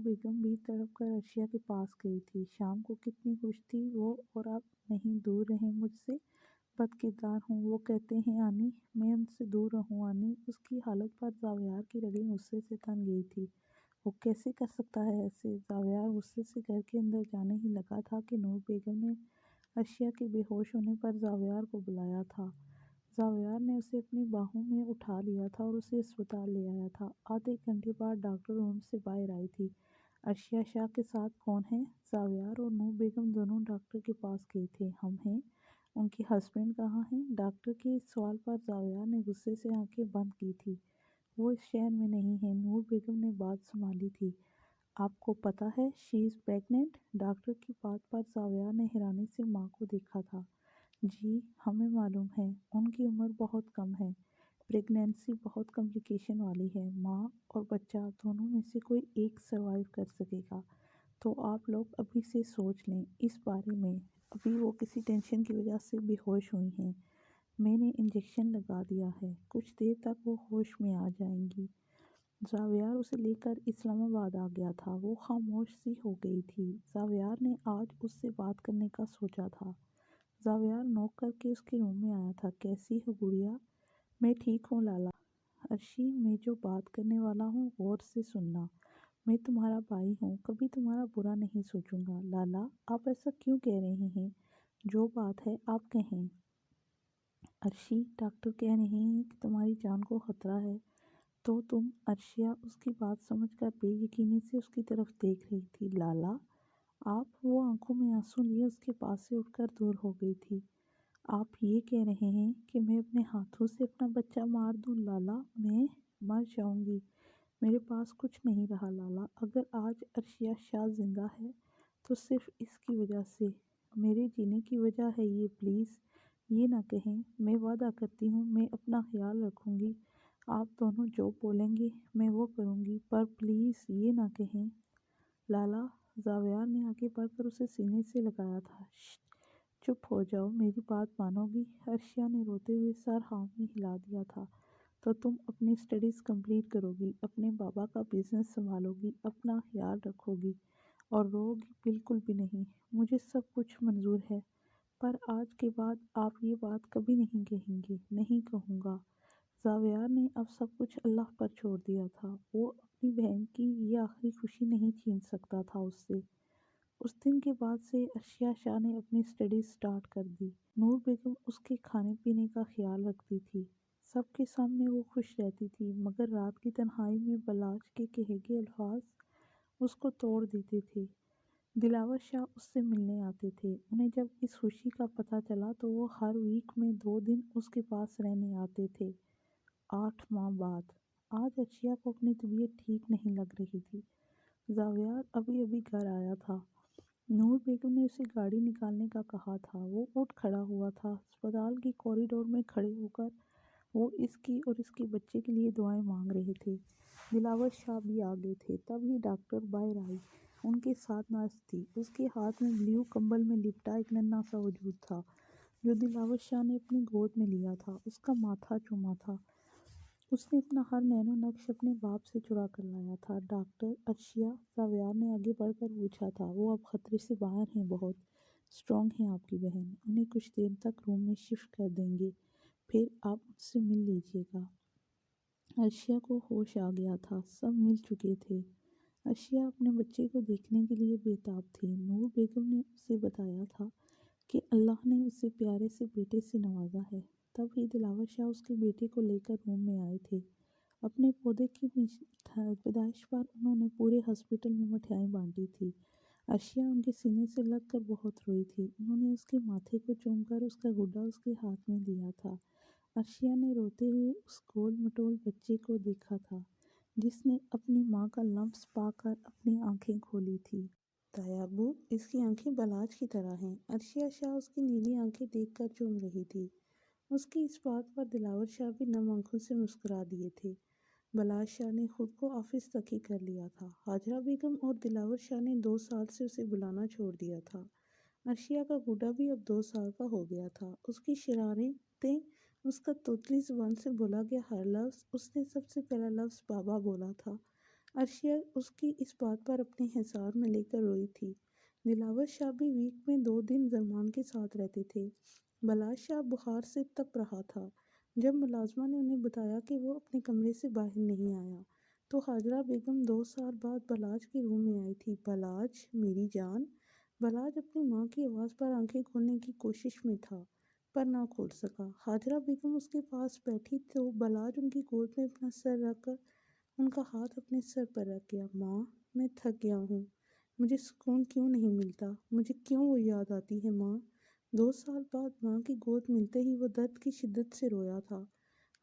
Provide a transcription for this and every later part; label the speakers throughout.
Speaker 1: بیگم بھی تڑپ کر عرشیہ کے پاس گئی تھی۔ شام کو کتنی خوش تھی وہ، اور اب نہیں دور رہیں مجھ سے، بد کردار ہوں وہ کہتے ہیں آنی، میں ان سے دور رہوں آنی۔ اس کی حالت پر زاویار کی رگیں غصے سے تن گئی تھی۔ وہ کیسے کر سکتا ہے ایسے؟ زاویار غصے سے گھر کے اندر جانے ہی لگا تھا کہ نور بیگم نے عرشیہ کے بے ہوش ہونے پر زاویار کو بلایا تھا۔ زاویار نے اسے اپنی باہوں میں اٹھا لیا تھا اور اسے اسپتال لے آیا تھا۔ آدھے گھنٹے بعد ڈاکٹر روم سے باہر آئی تھی۔ عرشیہ شاہ کے ساتھ کون ہے؟ زاویار اور نور بیگم دونوں ڈاکٹر کے پاس گئے تھے۔ ہم ہیں۔ ان کے ہسبینڈ کہاں ہیں؟ ڈاکٹر کے اس سوال پر زاویار نے غصے سے آنکھیں بند کی تھی۔ وہ اس شہر میں نہیں ہیں۔ نور بیگم نے بات سنبھالی تھی۔ آپ کو پتہ ہے شی از پریگننٹ؟ ڈاکٹر کی بات پر زاویار نے حیرانی سے ماں کو دیکھا تھا۔ جی ہمیں معلوم ہے۔ ان کی عمر بہت کم ہے۔ پریگنینسی بہت کمپلیکیشن والی ہے۔ ماں اور بچہ دونوں میں سے کوئی ایک سروائیو کر سکے گا۔ تو آپ لوگ ابھی سے سوچ لیں اس بارے میں۔ ابھی وہ کسی ٹینشن کی وجہ سے بے ہوش ہوئی ہیں۔ میں نے انجیکشن لگا دیا ہے۔ کچھ دیر تک وہ ہوش میں آ جائیں گی۔ زاویار اسے لے کر اسلام آباد آ گیا تھا۔ وہ خاموش سی ہو گئی تھی۔ زاویار نے آج اس سے بات کرنے کا سوچا تھا۔ زاویار نوک کر کے اس کے روم میں آیا تھا۔ کیسی ہو گڑیا؟ میں ٹھیک ہوں لالا۔ عرشی میں جو بات کرنے والا ہوں غور سے سننا۔ میں تمہارا بھائی ہوں، کبھی تمہارا برا نہیں سوچوں گا۔ لالا آپ ایسا کیوں کہہ رہے ہیں؟ جو بات ہے آپ کہیں۔ عرشی ڈاکٹر کہہ رہے ہیں کہ تمہاری جان کو خطرہ ہے تو تم۔ عرشیہ اس کی بات سمجھ کر بے یقینی سے اس کی طرف دیکھ رہی تھی۔ لالا آپ؟ وہ آنکھوں میں آنسو لیے اس کے پاس سے اٹھ کر دور ہو گئی تھی۔ آپ یہ کہہ رہے ہیں کہ میں اپنے ہاتھوں سے اپنا بچہ مار دوں؟ لالا میں مر جاؤں گی۔ میرے پاس کچھ نہیں رہا لالا۔ اگر آج عرشیہ شاہ زندہ ہے تو صرف اس کی وجہ سے۔ میرے جینے کی وجہ ہے یہ۔ پلیز یہ نہ کہیں۔ میں وعدہ کرتی ہوں میں اپنا خیال رکھوں گی۔ آپ دونوں جو بولیں گے میں وہ کروں گی، پر پلیز یہ نہ کہیں۔ لالا زاویار نے آگے بڑھ کر اسے سینے سے لگایا تھا۔ شش چپ ہو جاؤ، میری بات مانو گی؟ عرشیہ نے روتے ہوئے سر ہاں میں ہلا دیا تھا۔ تو تم اپنی اسٹڈیز کمپلیٹ کرو گی، اپنے بابا کا بزنس سنبھالو گی، اپنا خیال رکھو گی اور رو گی؟ بالکل بھی نہیں۔ مجھے سب کچھ منظور ہے، پر آج کے بعد آپ یہ بات کبھی نہیں کہیں گے۔ نہیں کہوں گا۔ زاویار نے اب سب کچھ اللہ پر چھوڑ دیا تھا۔ وہ اپنی بہن کی یہ آخری خوشی نہیں چھین سکتا تھا اس سے۔ اس دن کے بعد سے عرشیہ شاہ نے اپنی اسٹڈیز سٹارٹ کر دی۔ نور بیگم اس کے کھانے پینے کا خیال رکھتی تھی۔ سب کے سامنے وہ خوش رہتی تھی، مگر رات کی تنہائی میں بلاش کے کہے گئے الفاظ اس کو توڑ دیتے تھے۔ دلاور شاہ اس سے ملنے آتے تھے۔ انہیں جب اس خوشی کا پتہ چلا تو وہ ہر ویک میں 2 دن اس کے پاس رہنے آتے تھے۔ 8 ماہ بعد آج عرشیہ کو اپنی طبیعت ٹھیک نہیں لگ رہی تھی۔ زاویار ابھی ابھی گھر آیا تھا۔ نور بیگم نے اسے گاڑی نکالنے کا کہا تھا۔ وہ اٹھ کھڑا ہوا تھا۔ اسپتال کی کوریڈور میں کھڑے ہو کر وہ اس کی اور اس کے بچے کے لیے دعائیں مانگ رہے تھے۔ دلاور شاہ بھی آ گئے تھے۔ تب ہی ڈاکٹر باہر آئی۔ ان کے ساتھ نرس تھی۔ اس کے ہاتھ میں بلیو کمبل میں لپٹا ایک ننھا سا وجود تھا جو دلاور شاہ نے اپنی گود میں لیا تھا۔ اس کا ماتھا چوما تھا۔ اس نے اپنا ہر نین و نقش اپنے باپ سے چرا کر لایا تھا۔ ڈاکٹر عرشیہ؟ زاویار نے آگے بڑھ کر پوچھا تھا۔ وہ اب خطرے سے باہر ہیں، بہت اسٹرانگ ہیں آپ کی بہن۔ انہیں کچھ دیر تک روم میں شفٹ کر دیں گے، پھر آپ ان سے مل لیجیے گا۔ عرشیہ کو ہوش آ گیا تھا۔ سب مل چکے تھے۔ عرشیہ اپنے بچے کو دیکھنے کے لیے بے تاب تھی۔ نور بیگم نے اسے بتایا تھا کہ اللہ نے اسے پیارے سے بیٹے سے نوازا ہے۔ تب ہی دلاور شاہ اس کے بیٹے کو لے کر روم میں آئے تھے۔ اپنے پودے کی پیدائش پر انہوں نے پورے ہاسپٹل میں مٹھائیاں بانٹی تھیں۔ عرشیہ ان کے سینے سے لگ کر بہت روئی تھی۔ انہوں نے اس کے ماتھے کو چوم کر اس کا گڈا اس کے ہاتھ میں دیا تھا۔ عرشیہ نے روتے ہوئے اس گول مٹول بچے کو دیکھا تھا جس نے اپنی ماں کا لمس پا کر اپنی آنکھیں کھولی تھی۔ تایابو اس کی آنکھیں بلاج کی طرح ہیں۔ عرشیہ شاہ اس کی نیلی آنکھیں دیکھ کر چوم رہی تھی۔ اس کی اس بات پر دلاور شاہ بھی نم آنکھوں سے مسکرا دیے تھے۔ بلاج شاہ نے خود کو آفس تک ہی کر لیا تھا۔ ہاجرہ بیگم اور دلاور شاہ نے 2 سال سے اسے بلانا چھوڑ دیا تھا۔ عرشیہ کا گڈا بھی اب 2 سال کا ہو گیا تھا۔ اس کی شرارتیں، اس کا توتلی زبان سے بولا گیا ہر لفظ، اس نے سب سے پہلا لفظ بابا بولا تھا۔ عرشیہ اس کی اس بات پر اپنے حصار میں لے کر روئی تھی۔ دلاور شاہ بھی ویک میں 2 دن زرمان کے ساتھ رہتے تھے۔ بلاج شاہ بخار سے تپ رہا تھا۔ جب ملازمہ نے انہیں بتایا کہ وہ اپنے کمرے سے باہر نہیں آیا تو ہاجرہ بیگم 2 سال بعد بلاج کے روم میں آئی تھی۔ بلاج میری جان۔ بلاج اپنی ماں کی آواز پر آنکھیں کھولنے کی کوشش میں تھا پر نہ کھول سکا۔ ہاجرہ بیگم اس کے پاس بیٹھی تو بلاج ان کی گود میں اپنا سر رکھ کر ان کا ہاتھ اپنے سر پر رکھ گیا۔ ماں، میں تھک گیا ہوں، مجھے سکون کیوں نہیں ملتا، مجھے کیوں وہ یاد آتی ہے ماں۔ 2 سال بعد ماں کی گود ملتے ہی وہ درد کی شدت سے رویا تھا۔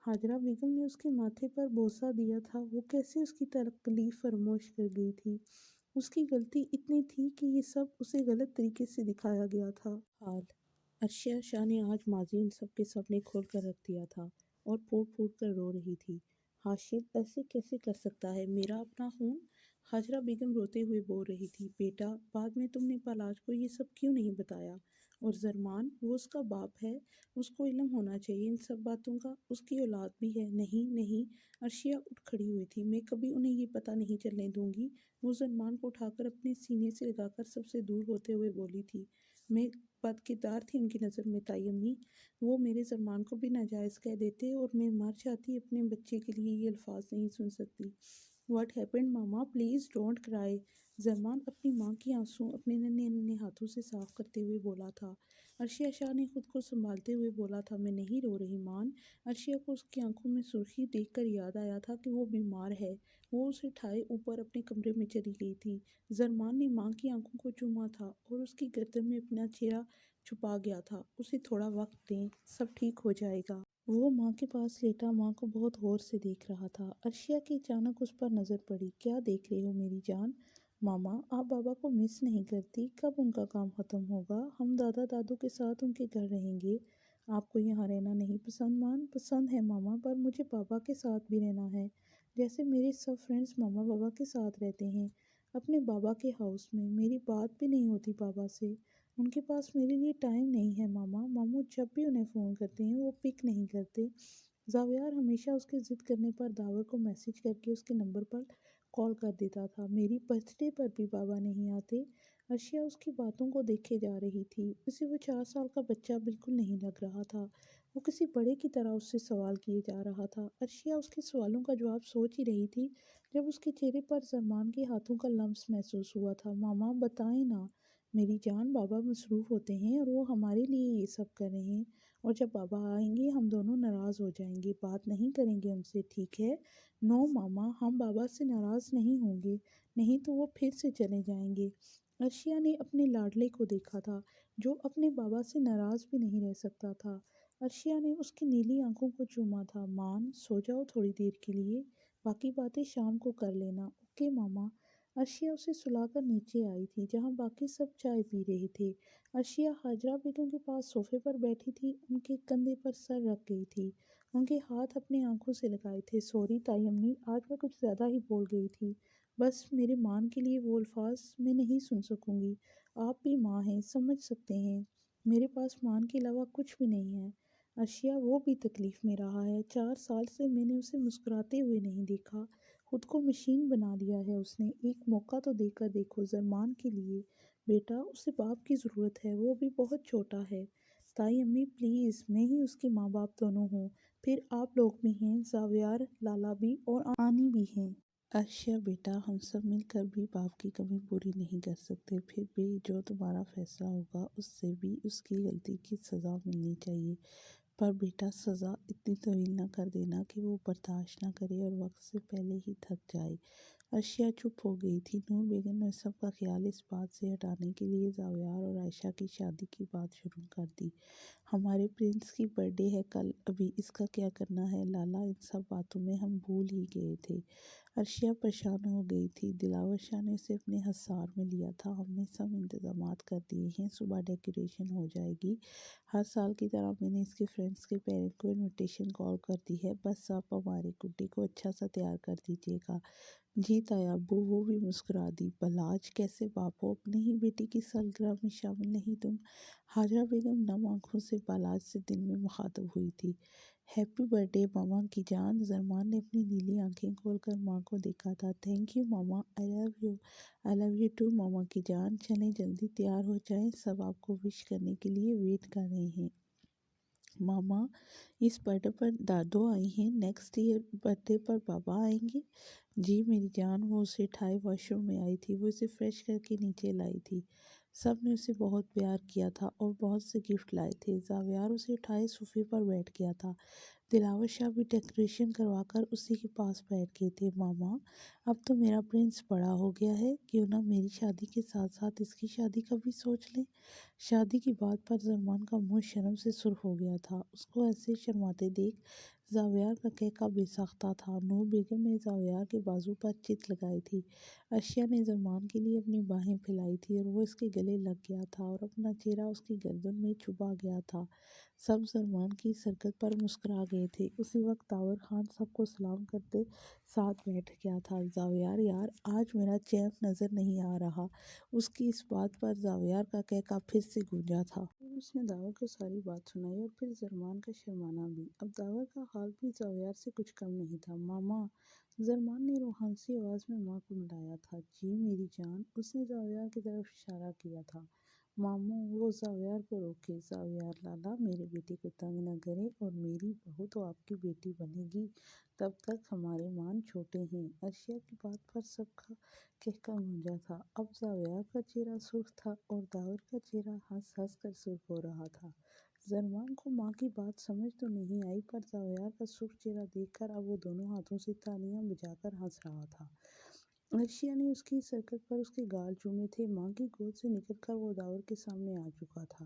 Speaker 1: ہاجرہ بیگم نے اس کے ماتھے پر بوسہ دیا تھا۔ وہ کیسے اس کی تکلیف فراموش کر گئی تھی۔ اس کی غلطی اتنی تھی کہ یہ سب اسے غلط طریقے سے دکھایا گیا تھا۔ حال عرشیہ شاہ نے آج ماضی ان سب کے سامنے کھول کر رکھ دیا تھا اور پھوٹ پھوٹ کر رو رہی تھی۔ حاشد ایسے کیسے کر سکتا ہے، میرا اپنا خون؟ ہاجرہ بیگم روتے ہوئے بول رہی تھی۔ بیٹا، بعد میں تم نے بلاج کو یہ سب کیوں نہیں بتایا؟ اور زرمان، وہ اس کا باپ ہے، اس کو علم ہونا چاہیے ان سب باتوں کا، اس کی اولاد بھی ہے۔ نہیں نہیں، عرشیہ اٹھ کھڑی ہوئی تھی۔ میں کبھی انہیں یہ پتہ نہیں چلنے دوں گی۔ وہ زرمان کو اٹھا کر اپنے سینے سے لگا کر سب سے دور ہوتے ہوئے بولی تھی۔ میں بد کردار تھی ان کی نظر میں تائی امی، وہ میرے زرمان کو بھی ناجائز کہہ دیتے اور میں مر جاتی، اپنے بچے کے لیے یہ الفاظ نہیں سن سکتی۔ What happened mama, please don't cry. Zarman اپنی ماں کی آنسوں اپنے ننھے ننھے ہاتھوں سے صاف کرتے ہوئے بولا تھا۔ عرشیہ شاہ نے خود کو سنبھالتے ہوئے بولا تھا، میں نہیں رو رہی مان۔ عرشیہ کو اس کی آنکھوں میں سرخی دیکھ کر یاد آیا تھا کہ وہ بیمار ہے۔ وہ اسے ٹھائے اوپر اپنے کمرے میں چلی گئی تھی۔ زرمان نے ماں کی آنکھوں کو چوما تھا اور اس کی گردن میں اپنا چہرہ چھپا گیا تھا۔ اسے تھوڑا وقت دیں، سب ٹھیک ہو جائے گا۔ وہ ماں کے پاس لیٹا ماں کو بہت غور سے دیکھ رہا تھا۔ عرشیہ کی اچانک اس پر نظر پڑی۔ کیا دیکھ رہے ہو میری جان؟ ماما، آپ بابا کو مس نہیں کرتی؟ کب ان کا کام ختم ہوگا؟ ہم دادا دادو کے ساتھ ان کے گھر رہیں گے۔ آپ کو یہاں رہنا نہیں پسند مان؟ پسند ہے ماما، پر مجھے بابا کے ساتھ بھی رہنا ہے، جیسے میرے سب فرینڈز ماما بابا کے ساتھ رہتے ہیں اپنے بابا کے ہاؤس میں۔ میری بات بھی نہیں ہوتی بابا سے، ان کے پاس میرے لیے ٹائم نہیں ہے ماما۔ ماموں جب بھی انہیں فون کرتے ہیں وہ پک نہیں کرتے۔ زاویار ہمیشہ اس کے ضد کرنے پر داور کو میسج کر کے اس کے نمبر پر کال کر دیتا تھا۔ میری برتھ ڈے پر بھی بابا نہیں آتے۔ عرشیہ اس کی باتوں کو دیکھے جا رہی تھی۔ اسے وہ 4 سال کا بچہ بالکل نہیں لگ رہا تھا۔ وہ کسی بڑے کی طرح اس سے سوال کیے جا رہا تھا۔ عرشیہ اس کے سوالوں کا جواب سوچ ہی رہی تھی جب اس کے چہرے پر زرمان کے ہاتھوں کا لمس محسوس ہوا تھا۔ ماما بتائیں نا میری جان، بابا مصروف ہوتے ہیں اور وہ ہمارے لیے یہ سب کر رہے ہیں، اور جب بابا آئیں گے ہم دونوں ناراض ہو جائیں گے، بات نہیں کریں گے ان سے، ٹھیک ہے؟ نو ماما، ہم بابا سے ناراض نہیں ہوں گے، نہیں تو وہ پھر سے چلے جائیں گے۔ عرشیہ نے اپنے لاڈلے کو دیکھا تھا جو اپنے بابا سے ناراض بھی نہیں رہ سکتا تھا۔ عرشیہ نے اس کی نیلی آنکھوں کو چوما تھا۔ مان، سو جاؤ تھوڑی دیر کے لیے، باقی باتیں شام کو کر لینا۔ اوکے ماما۔ عرشیہ اسے سلا کر نیچے آئی تھی جہاں باقی سب چائے پی رہے تھے۔ عرشیہ ہاجرہ بیگم کے پاس صوفے پر بیٹھی تھی، ان کے کندھے پر سر رکھ گئی تھی، ان کے ہاتھ اپنے آنکھوں سے لگائے تھے۔ سوری تائی امی، آج میں کچھ زیادہ ہی بول گئی تھی، بس میرے مان کے لیے وہ الفاظ میں نہیں سن سکوں گی۔ آپ بھی ماں ہیں، سمجھ سکتے ہیں، میرے پاس مان کے علاوہ کچھ بھی نہیں ہے۔ عرشیہ، وہ بھی تکلیف میں رہا ہے، 4 سال سے میں نے اسے مسکراتے ہوئے نہیں دیکھا، خود کو مشین بنا لیا ہے اس نے۔ ایک موقع تو دے کر دیکھو زرمان کے لیے۔ بیٹا، اسے باپ کی ضرورت ہے، وہ بھی بہت چھوٹا ہے۔ تائی امی پلیز، میں ہی اس کے ماں باپ دونوں ہوں، پھر آپ لوگ بھی ہیں، زاویار لالا بھی اور آنی بھی ہیں۔ عرشیہ بیٹا، ہم سب مل کر بھی باپ کی کمی پوری نہیں کر سکتے، پھر بھی جو تمہارا فیصلہ ہوگا اس سے بھی اس کی غلطی کی سزا ملنی چاہیے، پر بیٹا سزا اتنی طویل نہ کر دینا کہ وہ برداشت نہ کرے اور وقت سے پہلے ہی تھک جائے۔ عرشیہ چپ ہو گئی تھی۔ نور بیگم نے سب کا خیال اس بات سے ہٹانے کے لیے زاویار اور عائشہ کی شادی کی بات شروع کر دی۔ ہمارے پرنس کی برتھ ڈے ہے کل، ابھی اس کا کیا کرنا ہے لالا؟ ان سب باتوں میں ہم بھول ہی گئے تھے۔ عرشیہ پریشان ہو گئی تھی۔ دلاور شاہ نے اسے اپنے حصار میں لیا تھا۔ ہم نے سب انتظامات کر دیے ہیں، صبح ڈیکوریشن ہو جائے گی، ہر سال کی طرح میں نے اس کے فرینڈز کے پیرنٹ کو انویٹیشن کال کر دی ہے، بس آپ ہمارے گڈی کو اچھا سا تیار کر دیجیے گا۔ جی تایا ابو، وہ بھی مسکرا دی۔ بلاج، کیسے باپ ہو، اپنی ہی بیٹی کی سالگرہ میں شامل نہیں تم؟ ہاجرہ بیگم نم آنکھوں سے بلاج سے دل میں مخاطب ہوئی تھی۔ ہیپی برتھ ڈے ماما کی جان۔ زرمان نے اپنی نیلی آنکھیں کھول کر ماں کو دیکھا تھا۔ Thank you mama, I love you too ماما کی جان۔ چلیں جلدی تیار ہو جائیں، سب آپ کو وش کرنے کے لیے ویٹ کر رہے ہیں۔ ماما، اس برتھ ڈے پر دادو آئی ہیں، نیکسٹ ایئر برتھ ڈے پر بابا آئیں گے۔ جی میری جان، وہ اسے اٹھائے واش روم میں آئی تھی، وہ اسے فریش کر کے نیچے لائی تھی۔ سب نے اسے بہت پیار کیا تھا اور بہت سے گفٹ لائے تھے۔ زاویار اسے اٹھائے صوفے پر بیٹھ گیا تھا۔ دلاور شاہ بھی ڈیکوریشن کروا کر اسی کے پاس بیٹھ گئے تھے۔ ماما، اب تو میرا پرنس بڑا ہو گیا ہے، کیوں نہ میری شادی کے ساتھ ساتھ اس کی شادی کا بھی سوچ لیں۔ شادی کی بات پر زرمان کا منہ شرم سے سرخ ہو گیا تھا۔ اس کو ایسے شرماتے دیکھ زاویار کا قہقہ بے ساختہ تھا۔ نور بیگم نے زاویار کے بازو پر چت لگائی تھی۔ ارشیا نے زرمان کے لیے اپنی باہیں پھیلائی تھی اور وہ اس کے گلے لگ گیا تھا اور اپنا چہرہ اس کی گردن میں چھپا گیا تھا۔ سب زرمان کی اس حرکت پر مسکرا گئے تھے۔ اسی وقت داور خان سب کو سلام کرتے ساتھ بیٹھ گیا تھا۔ زاویار یار، آج میرا چیمپ نظر نہیں آ رہا۔ اس کی اس بات پر زاویار کا قہقہ پھر سے گونجا تھا۔ اس نے داور کو ساری بات سنائی اور پھر زرمان کا شرمانا بھی۔ اب داور کا حال بھی زاویار سے کچھ کم نہیں تھا۔ ماما، زرمان نے روحان سی آواز میں ماں کو ملایا تھا۔ جی میری جان، اس نے زاویار کی طرف اشارہ کیا تھا۔ ماموں، وہ زاویار کو روکے۔ زاویار لالا، میرے بیٹے کو تنگ نہ کریں، اور میری بہو تو آپ کی بیٹی بنے گی، تب تک ہمارے مان چھوٹے ہیں۔ ارشیا کی بات پر سب کا قہقہ گونجا تھا۔ اب زاویار کا چہرہ سرخ تھا اور داور کا چہرہ ہنس ہنس کر سرخ ہو رہا تھا۔ زرمان کو ماں کی بات سمجھ تو نہیں آئی، پر زاویار کا سرخ چہرہ دیکھ کر اب وہ دونوں ہاتھوں سے تالیاں بجا کر ہنس رہا تھا۔ ارشیا نے اس کی اس حرکت پر اس کے گال چومے تھے۔ ماں کی گود سے نکل کر وہ داور کے سامنے آ چکا تھا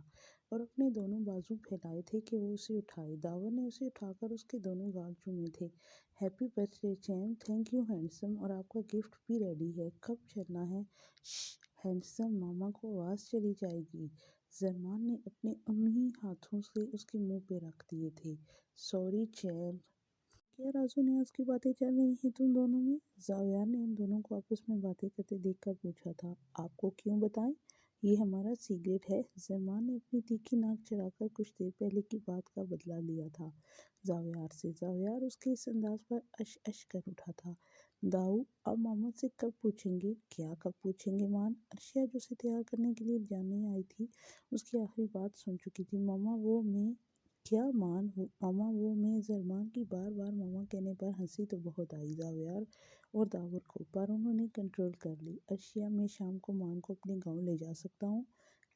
Speaker 1: اور اپنے دونوں بازو پھیلائے تھے کہ وہ اسے اٹھائے۔ داور نے اسے اٹھا کر اس کے دونوں گال چومے تھے۔ Happy birth day champ, thank you handsome, اور آپ کا گفٹ بھی ریڈی ہے، کب چلنا ہے؟ شش ہینڈسم، ماما کو آواز چلی جائے گی۔ زرمان نے اپنے انہی ہاتھوں سے اس کے منہ پہ رکھ دیے تھے۔ Sorry champ. کیا راز و نیاز کی باتیں چل رہی ہیں تم دونوں میں؟ زاویار نے ان دونوں کو آپس میں باتیں کرتے دیکھ کر پوچھا تھا۔ آپ کو کیوں بتائیں؟ یہ ہمارا سیکریٹ ہے۔ زرمان نے اپنی تیکھی ناک چڑھا کر کچھ دیر پہلے کی بات کا بدلہ لیا تھا زاویار سے۔ زاویار اس کے اس انداز پر اش اش کر اٹھا تھا۔ داؤ، اب ماما سے کب پوچھیں گے؟ کیا کب پوچھیں گے مان؟ ارشیا جو اسے تیار کرنے کے لیے جانے آئی تھی، اس کی آخری بات سن چکی تھی۔ ماما وہ میں کیا مان؟ ماما وہ میں زرمان کی بار بار ماما کہنے پر ہنسی تو بہت آئی زاویار اور داور کو، پر انہوں نے کنٹرول کر لی۔ ارشیا، میں شام کو مان کو اپنے گاؤں لے جا سکتا ہوں؟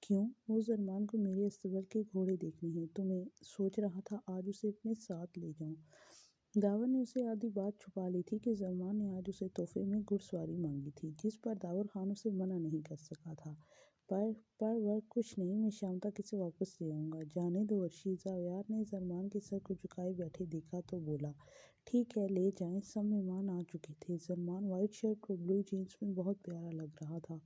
Speaker 1: کیوں؟ وہ زرمان کو میرے استبل کے گھوڑے دیکھنے ہیں، تو میں سوچ رہا تھا آج اسے اپنے ساتھ لے جاؤں۔ داور نے اسے آدھی بات چھپا لی تھی کہ زرمان نے آج اسے تحفے میں گھڑ سواری مانگی تھی، جس پر داور خان اسے منع نہیں کر سکا تھا۔ پر کچھ نہیں، میں شام تک اسے واپس لے آؤں گا۔ جانے دو ارشی۔ زاویار نے زرمان کے سر کو جھکائے بیٹھے دیکھا تو بولا، ٹھیک ہے لے جائیں۔ سب مہمان آ چکے تھے۔ زرمان وائٹ شرٹ اور بلو جینس میں بہت پیارا لگ رہا تھا۔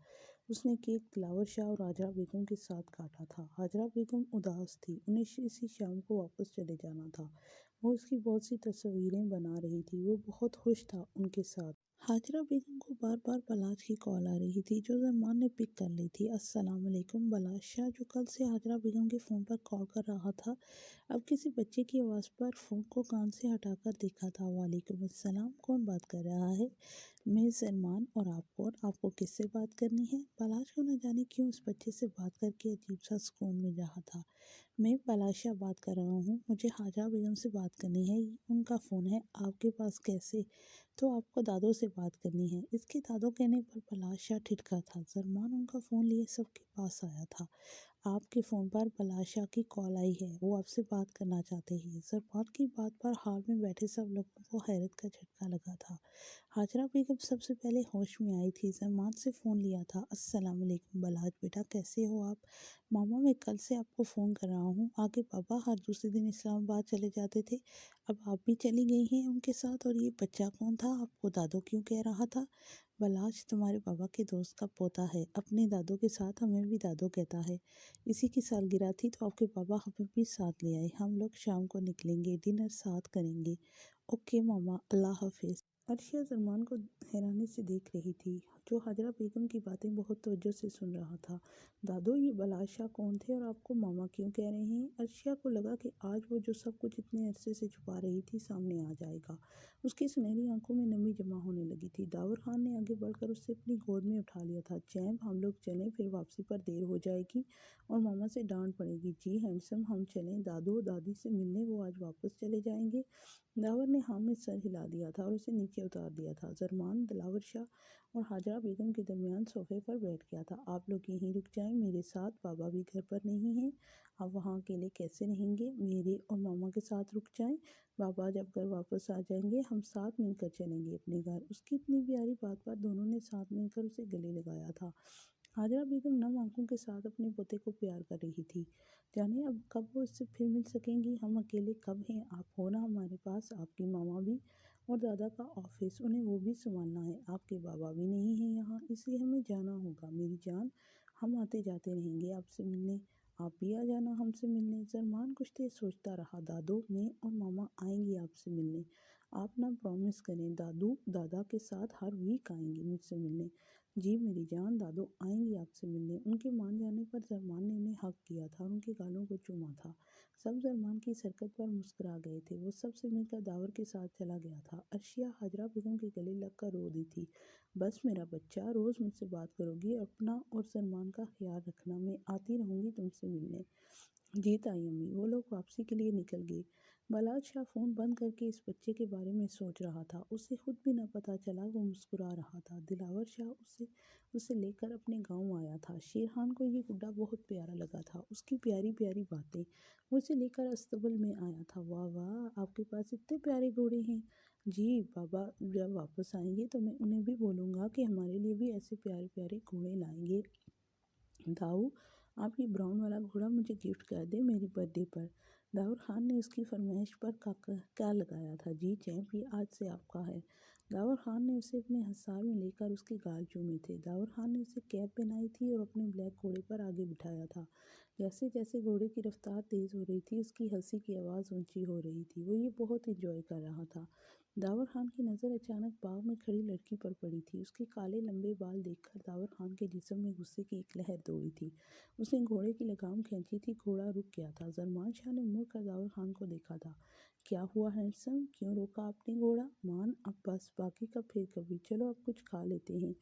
Speaker 1: اس نے کیک دلاور شاہ اور ہاجرہ بیگم کے ساتھ کاٹا تھا۔ ہاجرہ بیگم اداس تھی، انہیں اسی شام کو واپس چلے جانا تھا۔ وہ اس کی بہت سی تصویریں بنا رہی تھی، وہ بہت خوش تھا ان کے ساتھ۔ ہاجرہ بیگم کو بار بار بلاج کی کال آ رہی تھی، جو زرمان نے پک کر لی تھی۔ السلام علیکم۔ بلاج شاہ، جو کل سے ہاجرہ بیگم کے فون پر کال کر رہا تھا، اب کسی بچے کی آواز پر فون کو کان سے ہٹا کر دیکھا تھا۔ وعلیکم السلام، کون بات کر رہا ہے؟ میں زرمان، اور آپ کون؟ آپ کو کس سے بات کرنی ہے؟ بلاج کو نہ جانے کیوں اس بچے سے بات کر کے عجیب سا سکون مل رہا تھا۔ میں بلاج شاہ بات کر رہا ہوں، مجھے ہاجرہ بیگم سے بات کرنی ہے، ان کا فون ہے آپ کے پاس۔ کیسے؟ تو آپ کو دادو سے بات کرنی ہے۔ اس کے دادو کہنے پر بلاج شاہ ٹھٹکا تھا۔ زرمان ان کا فون لیے سب کے پاس آیا تھا۔ آپ کے فون پر بلاج شاہ کی کال آئی ہے، وہ آپ سے بات کرنا چاہتے ہیں۔ زرمان کی بات پر ہال میں بیٹھے سب لوگوں کو حیرت کا جھٹکا لگا تھا۔ ہاجرہ بیگم سب سے پہلے ہوش میں آئی تھی۔ زرمان سے فون لیا تھا۔ السلام علیکم بلاج بیٹا، کیسے ہو آپ؟ ماما، میں کل سے آپ کو فون کر رہا ہوں، آگے پاپا ہر دوسرے دن اسلام آباد چلے جاتے تھے، اب آپ بھی چلی گئی ہیں ان کے ساتھ، اور یہ بچہ کون تھا؟ آپ کو دادو کیوں کہہ رہا تھا؟ بلاج تمہارے بابا کے دوست کا پوتا ہے، اپنے دادو کے ساتھ ہمیں بھی دادو کہتا ہے۔ اسی کی سالگرہ تھی تو آپ کے بابا ہمیں بھی ساتھ لے آئے، ہم لوگ شام کو نکلیں گے، ڈنر ساتھ کریں گے۔ اوکے ماما، اللہ حافظ۔ ارشیا زرمان کو حیرانی سے دیکھ رہی تھی۔ جو حاجرہ بیگم کی باتیں بہت توجہ سے سن رہا تھا۔ دادو، یہ بلال شاہ کون تھے اور آپ کو ماما کیوں کہہ رہے ہیں؟ عرشیا کو لگا کہ آج وہ جو سب کچھ اتنے عرصے سے چھپا رہی تھی سامنے آ جائے گا۔ اس کی سنہری آنکھوں میں نمی جمع ہونے لگی تھی۔ داور خان نے آگے بڑھ کر اسے اپنی گود میں اٹھا لیا تھا۔ چیمپ، ہم لوگ چلیں، پھر واپسی پر دیر ہو جائے گی اور ماما سے ڈانٹ پڑے گی۔ جی ہینڈسم، ہم چلیں دادو دادی سے ملنے، وہ آج واپس چلے جائیں گے۔ داور نے ہاں میں سر ہلا دیا تھا اور اسے نیچے اتار دیا تھا۔ زرمان دلاور شاہ اور حاجرہ بیگم کے درمیان صوفے پر بیٹھ گیا تھا۔ آپ لوگ یہیں رک جائیں میرے ساتھ، بابا بھی گھر پر نہیں ہیں۔ آپ وہاں اکیلے کیسے رہیں گے؟ میرے اور ماما کے ساتھ رک جائیں، بابا جب گھر واپس آ جائیں گے ہم ساتھ مل کر چلیں گے اپنے گھر۔ اس کی اتنی پیاری بات پر دونوں نے ساتھ مل کر اسے گلے لگایا تھا۔ حاجرہ بیگم نم آنکھوں کے ساتھ اپنے پوتے کو پیار کر رہی تھی۔ جانے اب کب وہ اس سے پھر مل سکیں گی؟ ہم اکیلے کب ہیں؟ آپ ہو نا ہمارے پاس، آپ کی ماما بھی اور دادا کا آفس، انہیں وہ بھی سنبھالنا ہے۔ آپ کے بابا بھی نہیں ہیں یہاں، اس لیے ہمیں جانا ہوگا میری جان۔ ہم آتے جاتے رہیں گے آپ سے ملنے، آپ بھی آ جانا ہم سے ملنے۔ زرمان کچھ دیر سوچتا رہا۔ دادو، میں اور ماما آئیں گے آپ سے ملنے، آپ نہ پرومس کریں۔ دادو دادا کے ساتھ ہر ویک آئیں گے مجھ سے ملنے۔ جی میری جان، دادو آئیں گے آپ سے ملنے۔ ان کے مان جانے پر زرمان نے انہیں حق کیا تھا اور ان کے گالوں کو چوما تھا۔ سب زرمان کی اس حرکت پر مسکرا گئے تھے۔ وہ سب سے مل کر داور کے ساتھ چلا گیا تھا۔ عرشیا حاجرہ بیگم کے گلے لگ کر رو دی تھی۔ بس میرا بچہ، روز مجھ سے بات کرو گی، اپنا اور زرمان کا خیال رکھنا، میں آتی رہوں گی تم سے ملنے۔ جی تائی امی۔ وہ لوگ واپسی کے لیے نکل گئے۔ بلال شاہ فون بند کر کے اس بچے کے بارے میں سوچ رہا تھا۔ اسے خود بھی نہ پتہ چلا وہ مسکرا رہا تھا۔ دلاور شاہ اسے لے کر اپنے گاؤں آیا تھا۔ شیرخان کو یہ گڈا بہت پیارا لگا تھا، اس کی پیاری پیاری باتیں۔ وہ اسے لے کر استبل میں آیا تھا۔ واہ واہ، آپ کے پاس اتنے پیارے گھوڑے ہیں۔ جی بابا جب واپس آئیں گے تو میں انہیں بھی بولوں گا کہ ہمارے لیے بھی ایسے پیارے پیارے گھوڑے لائیں گے۔ داؤ، آپ یہ براؤن والا گھوڑا مجھے گفٹ کر دیں میری برتھ ڈے پر۔ داور خان نے اس کی فرمائش پر کیا لگایا تھا۔ جی چیمپ، یہ آج سے آپ کا ہے۔ داور خان نے اسے اپنے حصار میں لے کر اس کے گال چومے تھے۔ داور خان نے اسے کیپ پہنائی تھی اور اپنے بلیک گھوڑے پر آگے بٹھایا تھا۔ جیسے جیسے گھوڑے کی رفتار تیز ہو رہی تھی، اس کی ہنسی کی آواز اونچی ہو رہی تھی۔ وہ یہ بہت انجوائے کر رہا تھا۔ داور خان کی نظر اچانک باغ میں کھڑی لڑکی پر پڑی تھی۔ اس کے کالے لمبے بال دیکھ کر داور خان کے جسم میں غصے کی ایک لہر دوڑی تھی۔ اس نے گھوڑے کی لگام کھینچی تھی، گھوڑا رک گیا تھا۔ زرمان شاہ نے مڑ کر داور خان کو دیکھا تھا۔ کیا ہوا ہینڈسم، کیوں روکا آپ نے گھوڑا؟ مان اب بس، باقی کا پھر کبھی، چلو اب کچھ کھا لیتے ہیں۔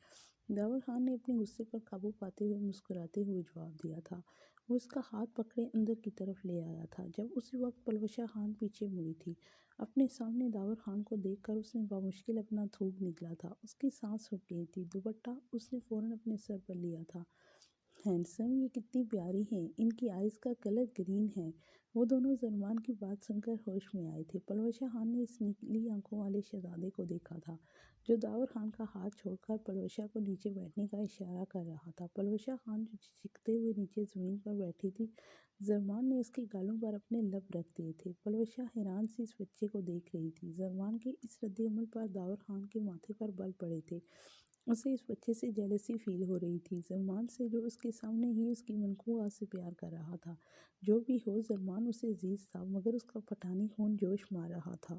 Speaker 1: داور خان نے اپنے غصے پر قابو پاتے ہوئے مسکراتے ہوئے جواب دیا تھا۔ وہ اس کا ہاتھ پکڑے اندر کی طرف لے آیا تھا۔ جب اسی وقت پلوشہ خان پیچھے مڑی تھی۔ اپنے سامنے داور خان کو دیکھ کر اس نے بامشکل اپنا تھوک نکلا تھا۔ اس کی سانس رک گئی تھی۔ دوپٹہ اس نے فوراً اپنے سر پر لیا تھا۔ ہینڈسم، یہ کتنی پیاری ہیں، ان کی آئیز کا کلر گرین ہے۔ وہ دونوں زرمان کی بات سن کر ہوش میں آئے تھے۔ پلوشہ خان نے اس نیلی آنکھوں والے شہزادے کو دیکھا تھا جو داور خان کا ہاتھ چھوڑ کر پلوشہ کو نیچے بیٹھنے کا اشارہ کر رہا تھا۔ پلوشہ خان جو جھکتے ہوئے نیچے زمین پر بیٹھی تھی، زرمان نے اس کے گالوں پر اپنے لب رکھ دیے تھے۔ پلوشہ حیران سی اس بچے کو دیکھ رہی تھی۔ زرمان کے اس رد عمل پر داور خان کے ماتھے پر بل پڑے تھے۔ اسے اس بچے سے جیلسی فیل ہو رہی تھی، زرمان سے جو اس کے سامنے ہی اس کی منقوہ سے پیار کر رہا تھا۔ جو بھی ہو، زرمان اسے عزیز تھا، مگر اس کا پٹھانی خون جوش مار رہا تھا۔